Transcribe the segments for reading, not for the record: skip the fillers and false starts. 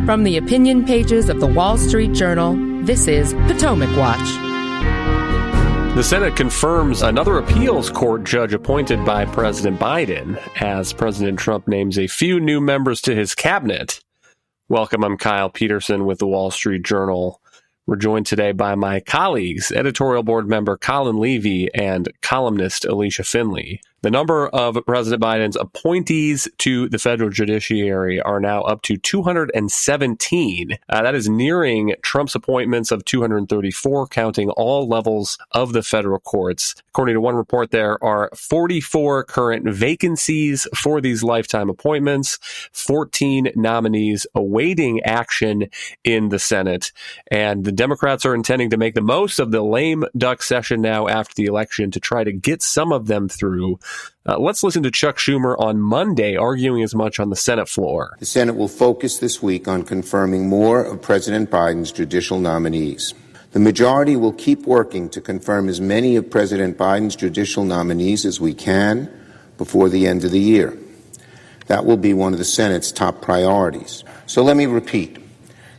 From the opinion pages of the Wall Street Journal, this is Potomac Watch. The Senate confirms another appeals court judge appointed by President Biden as President Trump names a few new members to his cabinet. Welcome, I'm Kyle Peterson with the Wall Street Journal. We're joined today by my colleagues, editorial board member Colin Levy and columnist Alicia Finley. The number of President Biden's appointees to the federal judiciary are now up to 217. That is nearing Trump's appointments of 234, counting all levels of the federal courts. According to one report, there are 44 current vacancies for these lifetime appointments, 14 nominees awaiting action in the Senate. And the Democrats are intending to make the most of the lame duck session now after the election to try to get some of them through. Let's listen to Chuck Schumer on Monday arguing as much on the Senate floor. The Senate will focus this week on confirming more of President Biden's judicial nominees. The majority will keep working to confirm as many of President Biden's judicial nominees as we can before the end of the year. That will be one of the Senate's top priorities. So let me repeat.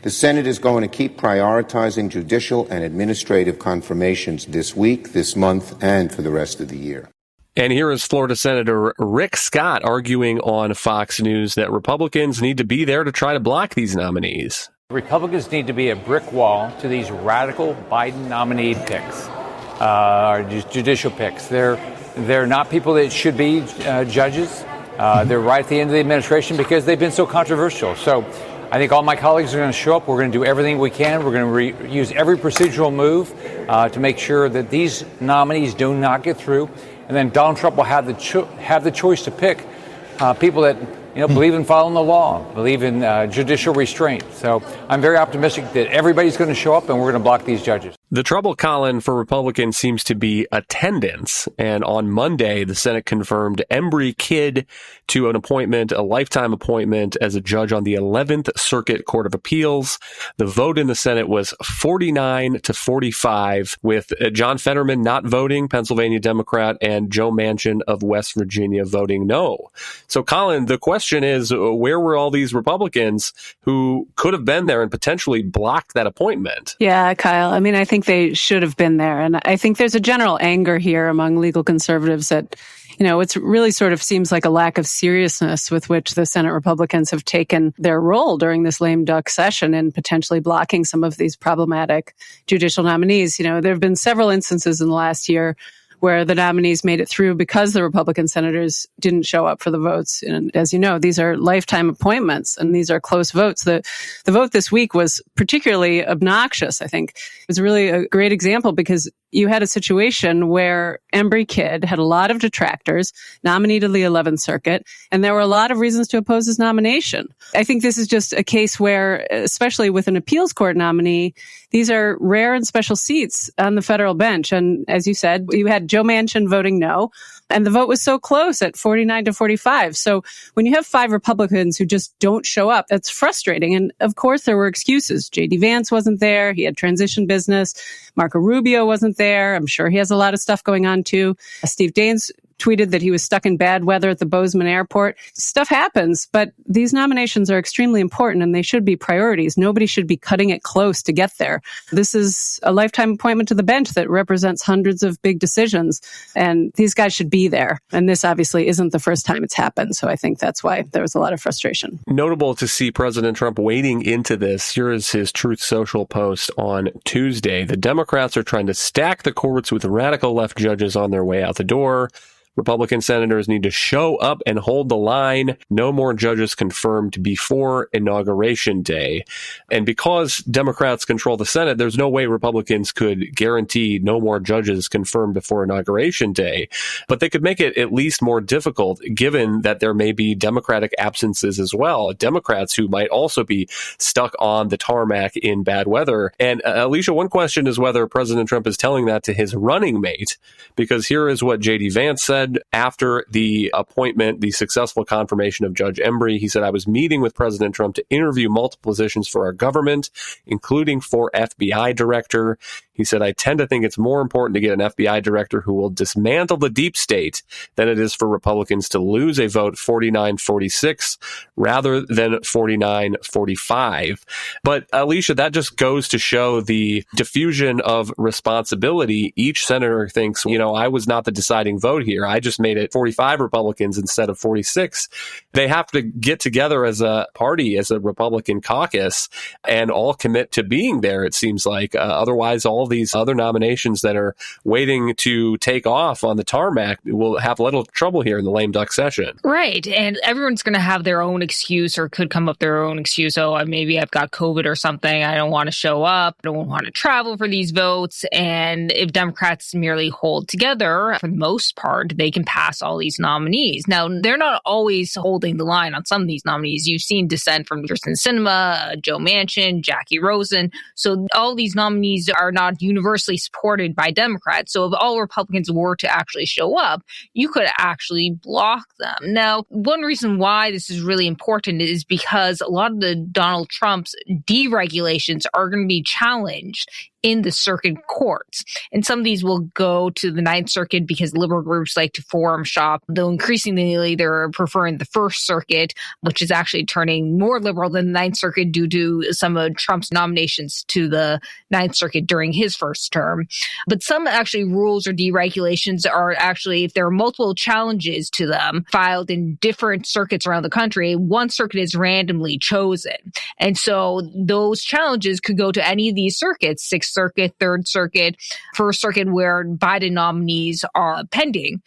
The Senate is going to keep prioritizing judicial and administrative confirmations this week, this month, and for the rest of the year. And here is Florida Senator Rick Scott arguing on Fox News that Republicans need to be there to try to block these nominees. Republicans need to be a brick wall to these radical Biden nominee picks, or judicial picks. They're not people that should be judges. They're right at the end of the administration because they've been so controversial. So I think all my colleagues are going to show up. We're going to do everything we can. We're going to use every procedural move to make sure that these nominees do not get through. And then Donald Trump will have the choice to pick people that believe in following the law, believe in judicial restraint. So I'm very optimistic that everybody's going to show up and we're going to block these judges. The trouble, Colin, for Republicans seems to be attendance. And on Monday, the Senate confirmed Embry Kidd to an appointment, a lifetime appointment as a judge on the 11th Circuit Court of Appeals. The vote in the Senate was 49-45, with John Fetterman not voting, Pennsylvania Democrat, and Joe Manchin of West Virginia voting no. So, Colin, the question is, where were all these Republicans who could have been there and potentially blocked that appointment? Yeah, Kyle. I mean, I think they should have been there. And I think there's a general anger here among legal conservatives that, it's really sort of seems like a lack of seriousness with which the Senate Republicans have taken their role during this lame duck session in potentially blocking some of these problematic judicial nominees. There have been several instances in the last year where the nominees made it through because the Republican senators didn't show up for the votes. And as you know, these are lifetime appointments and these are close votes. The vote this week was particularly obnoxious, I think. It was really a great example because you had a situation where Embry Kidd had a lot of detractors, nominee to the 11th Circuit, and there were a lot of reasons to oppose his nomination. I think this is just a case where, especially with an appeals court nominee, these are rare and special seats on the federal bench. And as you said, you had Joe Manchin voting no, and the vote was so close at 49-45. So when you have 5 Republicans who just don't show up, that's frustrating. And of course, there were excuses. J.D. Vance wasn't there. He had transition business. Marco Rubio wasn't there. I'm sure he has a lot of stuff going on, too. Steve Daines tweeted that he was stuck in bad weather at the Bozeman airport. Stuff happens, but these nominations are extremely important and they should be priorities. Nobody should be cutting it close to get there. This is a lifetime appointment to the bench that represents hundreds of big decisions, and these guys should be there. And this obviously isn't the first time it's happened, so I think that's why there was a lot of frustration. Notable to see President Trump wading into this. Here is his Truth Social post on Tuesday. The Democrats are trying to stack the courts with radical left judges on their way out the door. Republican senators need to show up and hold the line. No more judges confirmed before Inauguration Day. And because Democrats control the Senate, there's no way Republicans could guarantee no more judges confirmed before Inauguration Day. But they could make it at least more difficult, given that there may be Democratic absences as well. Democrats who might also be stuck on the tarmac in bad weather. And Alicia, one question is whether President Trump is telling that to his running mate, because here is what J.D. Vance said after the appointment, the successful confirmation of Judge Embry. He said, "I was meeting with President Trump to interview multiple positions for our government, including for FBI director. He said, I tend to think it's more important to get an FBI director who will dismantle the deep state than it is for Republicans to lose a vote 49-46 rather than 49-45. But Alicia, that just goes to show the diffusion of responsibility. Each senator thinks, I was not the deciding vote here. I just made it 45 Republicans instead of 46. They have to get together as a party, as a Republican caucus, and all commit to being there, it seems like. Otherwise, all these other nominations that are waiting to take off on the tarmac will have a little trouble here in the lame duck session. Right. And everyone's going to have their own excuse or could come up their own excuse. Oh, maybe I've got COVID or something. I don't want to show up. I don't want to travel for these votes. And if Democrats merely hold together, for the most part, they can pass all these nominees. Now, they're not always holding the line on some of these nominees. You've seen dissent from Kirsten Sinema, Joe Manchin, Jackie Rosen. So all these nominees are not universally supported by Democrats. So if all Republicans were to actually show up, you could actually block them. Now, one reason why this is really important is because a lot of the Donald Trump's deregulations are going to be challenged in the circuit courts. And some of these will go to the Ninth Circuit because liberal groups like to forum shop, though increasingly they're preferring the First Circuit, which is actually turning more liberal than the Ninth Circuit due to some of Trump's nominations to the Ninth Circuit during his first term. But some actually rules or deregulations are actually, if there are multiple challenges to them filed in different circuits around the country, one circuit is randomly chosen. And so those challenges could go to any of these circuits, Sixth Circuit, Third Circuit, First Circuit, where Biden nominees are pending.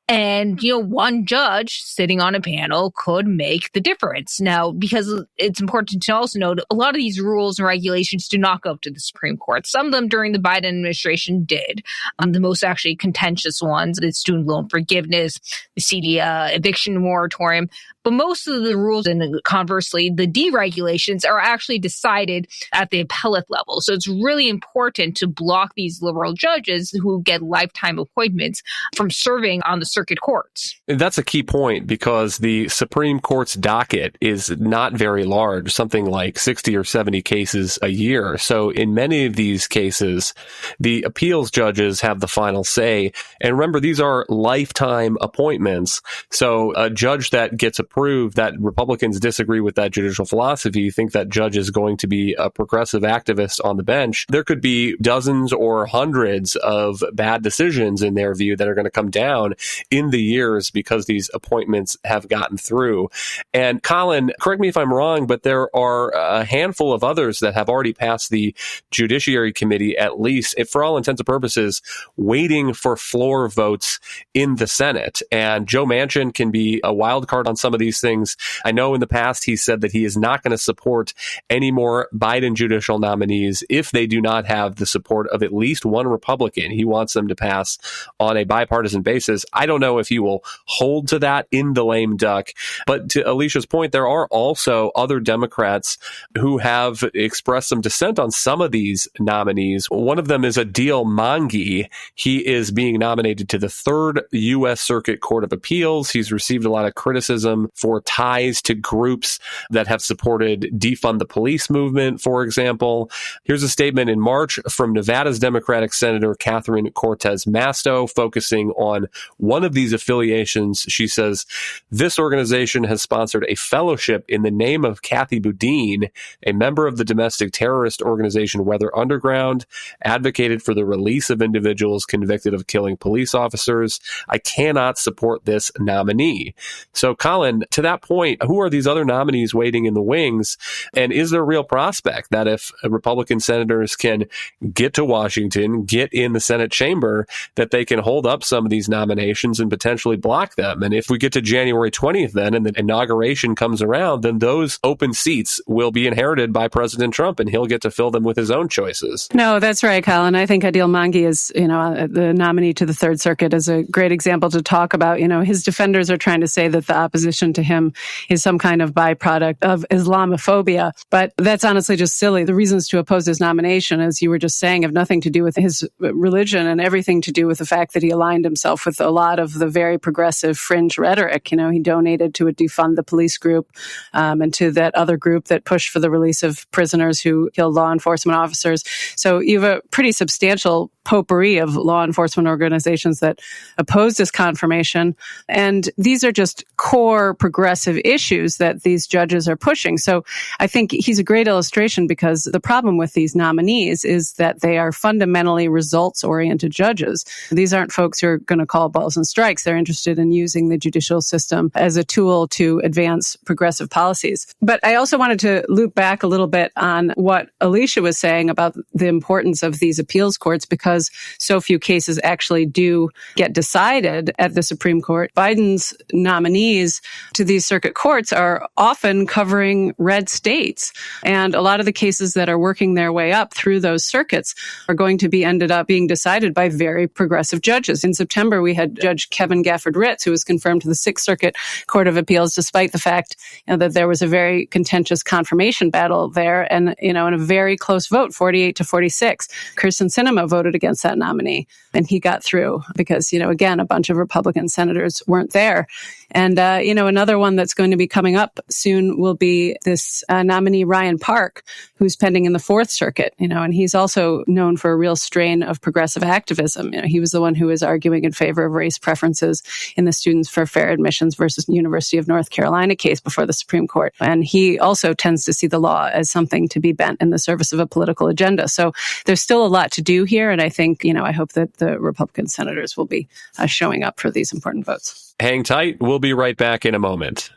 And, one judge sitting on a panel could make the difference. Now, because it's important to also note, a lot of these rules and regulations do not go to the Supreme Court. Some of them during the Biden administration did. The most actually contentious ones, the student loan forgiveness, the CD eviction moratorium. But most of the rules, and conversely, the deregulations are actually decided at the appellate level. So it's really important to block these liberal judges who get lifetime appointments from serving on the circuit courts. That's a key point because the Supreme Court's docket is not very large, something like 60 or 70 cases a year. So in many of these cases, the appeals judges have the final say. And remember, these are lifetime appointments. So a judge that gets approved, that Republicans disagree with that judicial philosophy, think that judge is going to be a progressive activist on the bench, there could be dozens or hundreds of bad decisions in their view that are going to come down in the years because these appointments have gotten through. And Colin, correct me if I'm wrong, but there are a handful of others that have already passed the Judiciary Committee, at least, for all intents and purposes, waiting for floor votes in the Senate. And Joe Manchin can be a wild card on some of these things. I know in the past he said that he is not going to support any more Biden judicial nominees if they do not have the support of at least one Republican. He wants them to pass on a bipartisan basis. I don't know if he will hold to that in the lame duck. But to Alicia's point, there are also other Democrats who have expressed some dissent on some of these nominees. One of them is Adil Mangi. He is being nominated to the Third U.S. Circuit Court of Appeals. He's received a lot of criticism for ties to groups that have supported defund the police movement, for example. Here's a statement in March from Nevada's Democratic Senator Catherine Cortez Masto, focusing on one of these affiliations. She says, this organization has sponsored a fellowship in the name of Kathy Boudin, a member of the domestic terrorist organization Weather Underground, advocated for the release of individuals convicted of killing police officers. I cannot support this nominee. So, Colin, to that point, who are these other nominees waiting in the wings? And is there a real prospect that if Republican senators can get to Washington, get in the Senate chamber, that they can hold up some of these nominations and potentially block them? And if we get to January 20th then and the inauguration comes around, then those open seats will be inherited by President Trump and he'll get to fill them with his own choices. No, that's right, Colin. I think Adil Mangi is, the nominee to the Third Circuit is a great example to talk about. His defenders are trying to say that the opposition opposition to him is some kind of byproduct of Islamophobia. But that's honestly just silly. The reasons to oppose his nomination, as you were just saying, have nothing to do with his religion and everything to do with the fact that he aligned himself with a lot of the very progressive fringe rhetoric. You know, he donated to a defund the police group and to that other group that pushed for the release of prisoners who killed law enforcement officers. So you have a pretty substantial potpourri of law enforcement organizations that opposed his confirmation. And these are just core progressive issues that these judges are pushing. So I think he's a great illustration, because the problem with these nominees is that they are fundamentally results-oriented judges. These aren't folks who are going to call balls and strikes. They're interested in using the judicial system as a tool to advance progressive policies. But I also wanted to loop back a little bit on what Alicia was saying about the importance of these appeals courts, because so few cases actually do get decided at the Supreme Court. Biden's nominees to these circuit courts are often covering red states. And a lot of the cases that are working their way up through those circuits are going to be ended up being decided by very progressive judges. In September, we had Judge Kevin Gafford-Ritz, who was confirmed to the Sixth Circuit Court of Appeals, despite the fact that there was a very contentious confirmation battle there, and in a very close vote, 48 to 46. Kyrsten Sinema voted against that nominee, and he got through because, again, a bunch of Republican senators weren't there. And, another one that's going to be coming up soon will be this nominee, Ryan Park, who's pending in the Fourth Circuit, and he's also known for a real strain of progressive activism. He was the one who was arguing in favor of race preferences in the Students for Fair Admissions versus University of North Carolina case before the Supreme Court. And he also tends to see the law as something to be bent in the service of a political agenda. So there's still a lot to do here. And I think, I hope that the Republican senators will be showing up for these important votes. Hang tight. We'll be right back in a moment.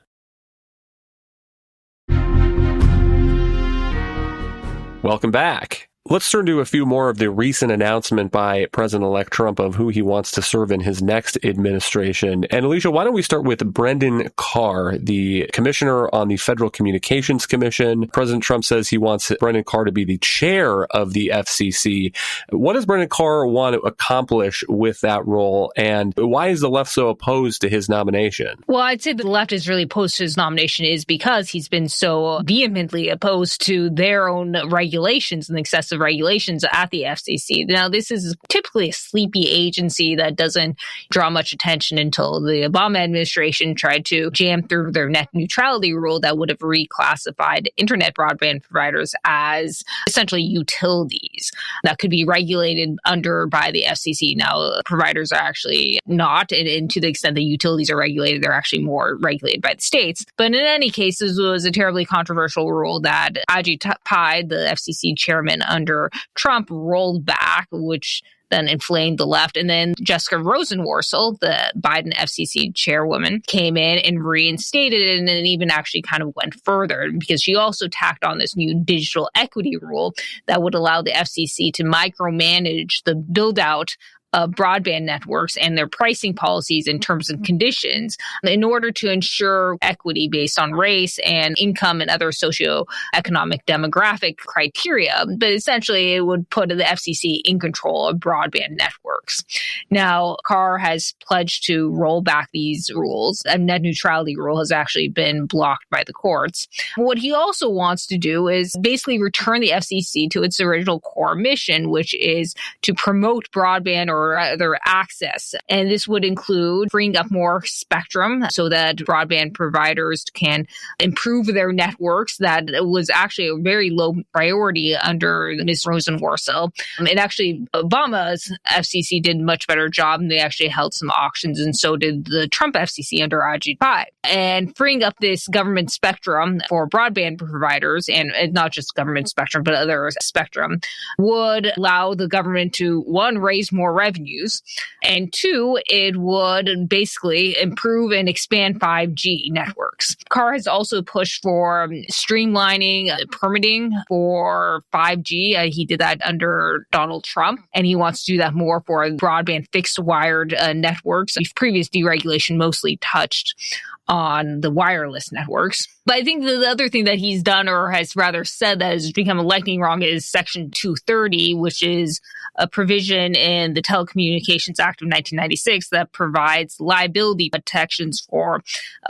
Welcome back. Let's turn to a few more of the recent announcement by President-elect Trump of who he wants to serve in his next administration. And Alicia, why don't we start with Brendan Carr, the commissioner on the Federal Communications Commission. President Trump says he wants Brendan Carr to be the chair of the FCC. What does Brendan Carr want to accomplish with that role? And why is the left so opposed to his nomination? Well, I'd say the left is really opposed to his nomination is because he's been so vehemently opposed to their own regulations and excessive regulations at the FCC. Now, this is typically a sleepy agency that doesn't draw much attention until the Obama administration tried to jam through their net neutrality rule that would have reclassified internet broadband providers as essentially utilities that could be regulated by the FCC. Now, providers are actually not, and to the extent that utilities are regulated, they're actually more regulated by the states. But in any case, this was a terribly controversial rule that Ajit Pai, the FCC chairman under Trump, rolled back, which then inflamed the left. And then Jessica Rosenworcel, the Biden FCC chairwoman, came in and reinstated it, and then even actually kind of went further because she also tacked on this new digital equity rule that would allow the FCC to micromanage the build-out of broadband networks and their pricing policies and terms and conditions in order to ensure equity based on race and income and other socioeconomic demographic criteria. But essentially, it would put the FCC in control of broadband networks. Now, Carr has pledged to roll back these rules. A net neutrality rule has actually been blocked by the courts. What he also wants to do is basically return the FCC to its original core mission, which is to promote broadband or other access. And this would include freeing up more spectrum so that broadband providers can improve their networks. That was actually a very low priority under Ms. Rosenworcel. And actually, Obama's FCC did a much better job, and they actually held some auctions, and so did the Trump FCC under Ajit Pai. And freeing up this government spectrum for broadband providers, and not just government spectrum, but other spectrum, would allow the government to, one, raise more revenues, and two, it would basically improve and expand 5G networks. Carr has also pushed for streamlining permitting for 5G. He did that under Donald Trump, and he wants to do that more for broadband fixed wired networks. Previous deregulation mostly touched on the wireless networks. But I think the other thing that he's done, or has rather said, that has become a lightning rod is Section 230, which is a provision in the Telecommunications Act of 1996 that provides liability protections for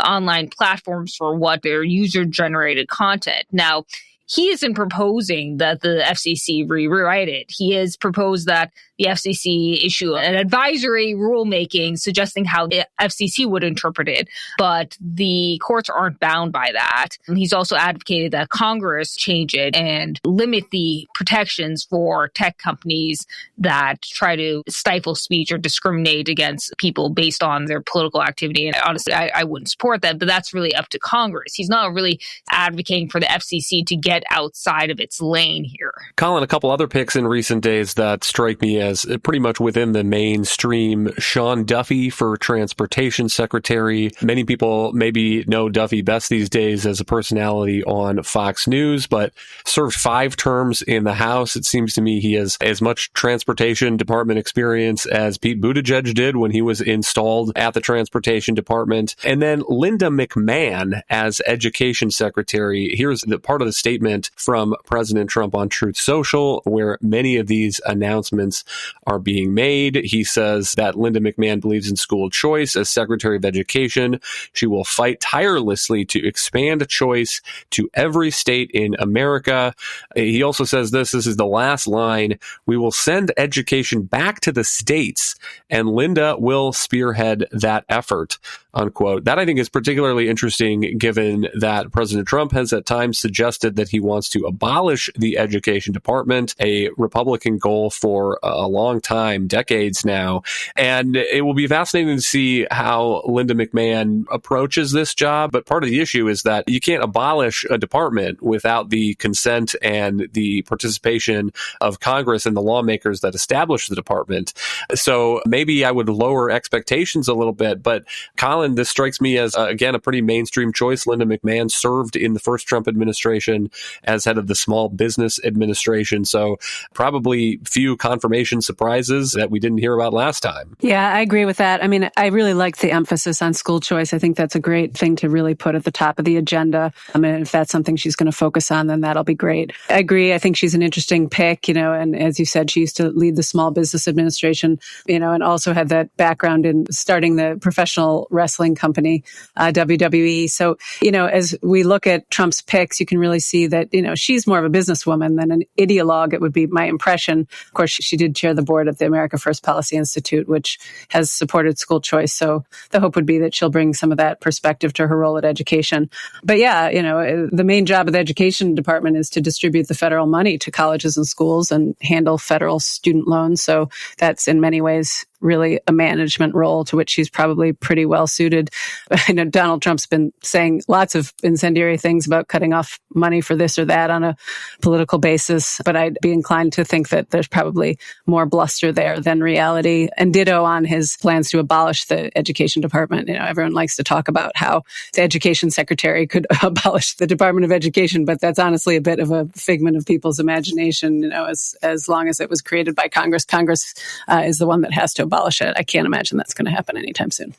online platforms for what their user-generated content. Now, he isn't proposing that the FCC rewrite it. He has proposed that the FCC issue an advisory rulemaking suggesting how the FCC would interpret it, but the courts aren't bound by that. And he's also advocated that Congress change it and limit the protections for tech companies that try to stifle speech or discriminate against people based on their political activity. And honestly, I wouldn't support that, but that's really up to Congress. He's not really advocating for the FCC to get outside of its lane here. Colin, a couple other picks in recent days that strike me as pretty much within the mainstream. Sean Duffy for Transportation Secretary. Many people maybe know Duffy best these days as a personality on Fox News, but served 5 terms in the House. It seems to me he has as much Transportation Department experience as Pete Buttigieg did when he was installed at the Transportation Department. And then Linda McMahon as Education Secretary. Here's the part of the statement from President Trump on Truth Social, where many of these announcements are being made. He says that Linda McMahon believes in school choice. As Secretary of Education, she will fight tirelessly to expand choice to every state in America. He also says this is the last line: we will send education back to the states, and Linda will spearhead that effort, unquote. That I think is particularly interesting given that President Trump has at times suggested that he wants to abolish the Education Department, a Republican goal for a long time, decades now. And it will be fascinating to see how Linda McMahon approaches this job. But part of the issue is that you can't abolish a department without the consent and the participation of Congress and the lawmakers that establish the department. So maybe I would lower expectations a little bit. But Colin, this strikes me as, again, a pretty mainstream choice. Linda McMahon served in the first Trump administration as head of the Small Business Administration. So probably few confirmation surprises that we didn't hear about last time. Yeah, I agree with that. I mean, I really like the emphasis on school choice. I think that's a great thing to really put at the top of the agenda. I mean, if that's something she's going to focus on, then that'll be great. I agree. I think she's an interesting pick, and as you said, she used to lead the Small Business Administration, and also had that background in starting the professional wrestling company, WWE. So, as we look at Trump's picks, you can really see that, she's more of a businesswoman than an ideologue. It would be my impression. Of course, she did chair the board at the America First Policy Institute, which has supported school choice. So the hope would be that she'll bring some of that perspective to her role at education. But yeah, the main job of the Education Department is to distribute the federal money to colleges and schools and handle federal student loans. So that's in many ways really a management role to which she's probably pretty well suited. I know Donald Trump's been saying lots of incendiary things about cutting off money for this or that on a political basis, but I'd be inclined to think that there's probably more bluster there than reality. And ditto on his plans to abolish the Education Department. Everyone likes to talk about how the Education Secretary could abolish the Department of Education, but that's honestly a bit of a figment of people's imagination. As long as it was created by Congress, Congress is the one that has to abolish it. I can't imagine that's going to happen anytime soon.